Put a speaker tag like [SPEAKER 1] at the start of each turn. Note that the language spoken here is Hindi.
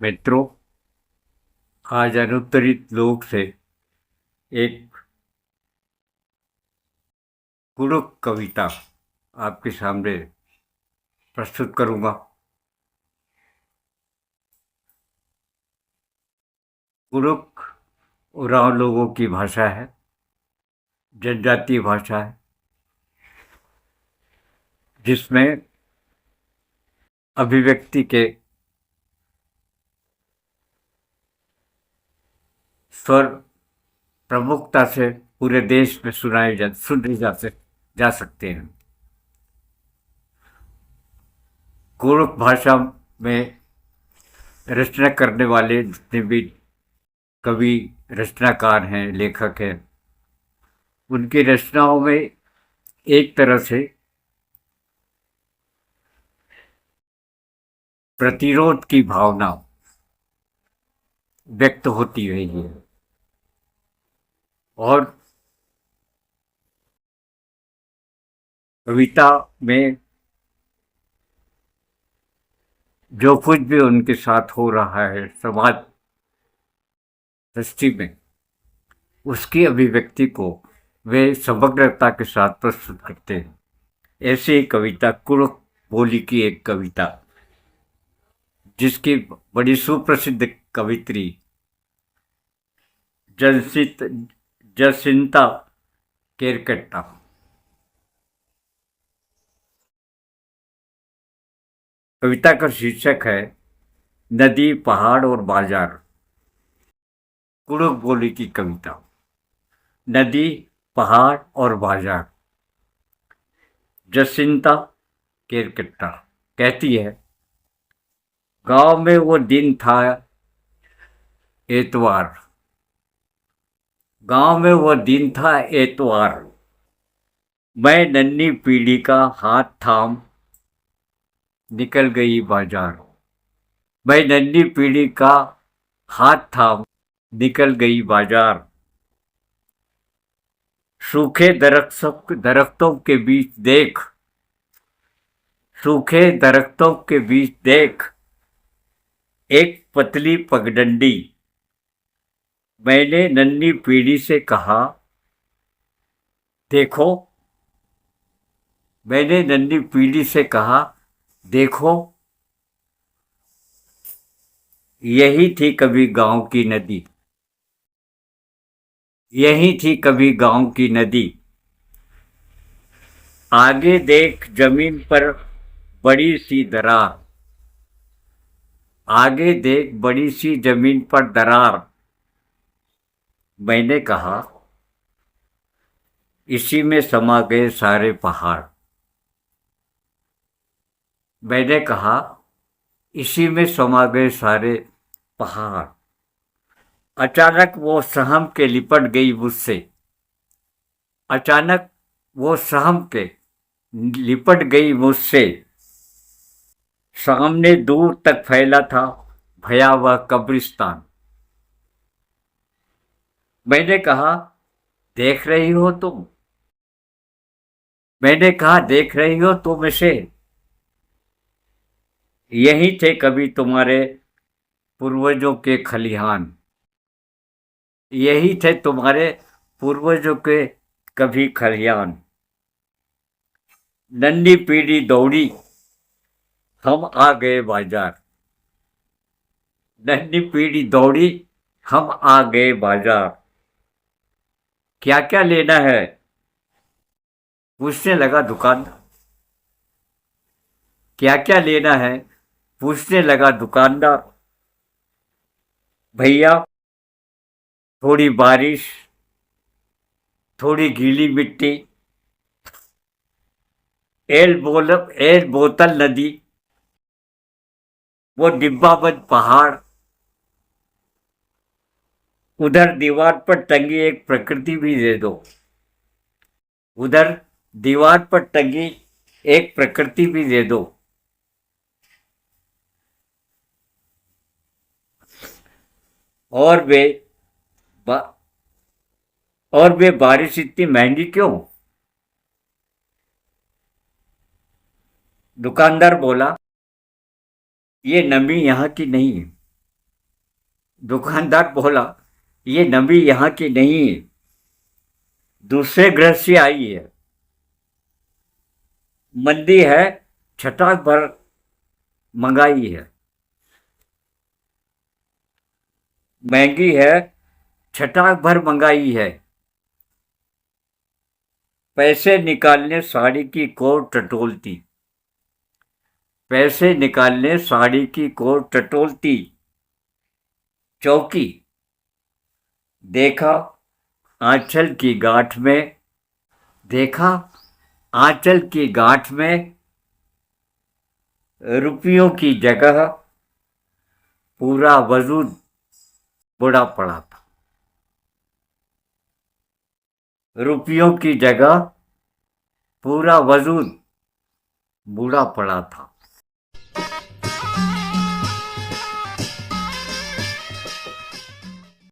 [SPEAKER 1] मित्रों, आज अनुत्तरित लोक से एक कुड़ुक कविता आपके सामने प्रस्तुत करूंगा। कुड़ुक उरांव लोगों की भाषा है, जनजातीय भाषा है, जिसमें अभिव्यक्ति के स्वर प्रमुखता से पूरे देश में सुने जा सकते हैं। कुड़ुक भाषा में रचना करने वाले जितने भी कवि, रचनाकार हैं, लेखक हैं, उनकी रचनाओं में एक तरह से प्रतिरोध की भावना व्यक्त होती रही है और कविता में जो कुछ भी उनके साथ हो रहा है समाज सृष्टि में, उसकी अभिव्यक्ति को वे समग्रता के साथ प्रस्तुत करते हैं। ऐसी ही कविता कुड़ुक बोली की एक कविता, जिसकी बड़ी सुप्रसिद्ध कवित्री जसिंता केरकेट्टा। कविता का शीर्षक है नदी, पहाड़ और बाजार। कुड़ुक बोली की कविता, नदी, पहाड़ और बाजार। जसिंता केरकेट्टा कहती है, गांव में वो दिन था एतवार, गांव में वो दिन था एतवार, मैं नन्ही पीढ़ी का हाथ थाम निकल गई बाजार। मैं नन्ही पीढ़ी का हाथ थाम निकल गई बाजार। सूखे दरख्तों के बीच देख, सूखे दरख्तों के बीच देख एक पतली पगडंडी। मैंने नन्ही पीढ़ी से कहा, देखो, मैंने नन्ही पीढ़ी से कहा, देखो, यही थी कभी गांव की नदी, यही थी कभी गांव की नदी। आगे देख जमीन पर बड़ी सी दरार, आगे देख बड़ी सी जमीन पर दरार। मैंने कहा, इसी में समा गए सारे पहाड़। मैंने कहा, इसी में समा गए सारे पहाड़। अचानक वो सहम के लिपट गई मुझसे, अचानक वो सहम के लिपट गई मुझसे। सामने दूर तक फैला था भयावह कब्रिस्तान। मैंने कहा, देख रही हो तुम? मैंने कहा, देख रही हो तुम इसे? यही थे कभी तुम्हारे पूर्वजों के खलिहान, यही थे तुम्हारे पूर्वजों के कभी खलिहान। नन्ही पीढ़ी दौड़ी, हम आ गए बाजार। नन्ही पीढ़ी दौड़ी, हम आ गए बाजार। क्या क्या लेना है? पूछने लगा दुकानदार। क्या क्या लेना है? पूछने लगा दुकानदार। भैया, थोड़ी बारिश, थोड़ी गीली मिट्टी, एक बोतल नदी, वो डिब्बाबंद पहाड़, उधर दीवार पर टंगी एक प्रकृति भी दे दो, उधर दीवार पर टंगी एक प्रकृति भी दे दो। और वे और वे बारिश इतनी महंगी क्यों? दुकानदार बोला, ये नमी यहाँ की नहीं है, दुकानदार बोला, ये नबी यहाँ की नहीं है, दूसरे ग्रह से आई है, मंदी है, छटाक भर मंगाई है, महंगी है, छटाक भर मंगाई है। पैसे निकालने साड़ी की कोर टटोलती, पैसे निकालने साड़ी की कोर टटोलती, चौकी देखा आंचल की गांठ में, देखा आंचल की गांठ में रुपयों की जगह पूरा वजूद बुढ़ा पड़ा था, रुपयों की जगह पूरा वजूद बूढ़ा पड़ा था।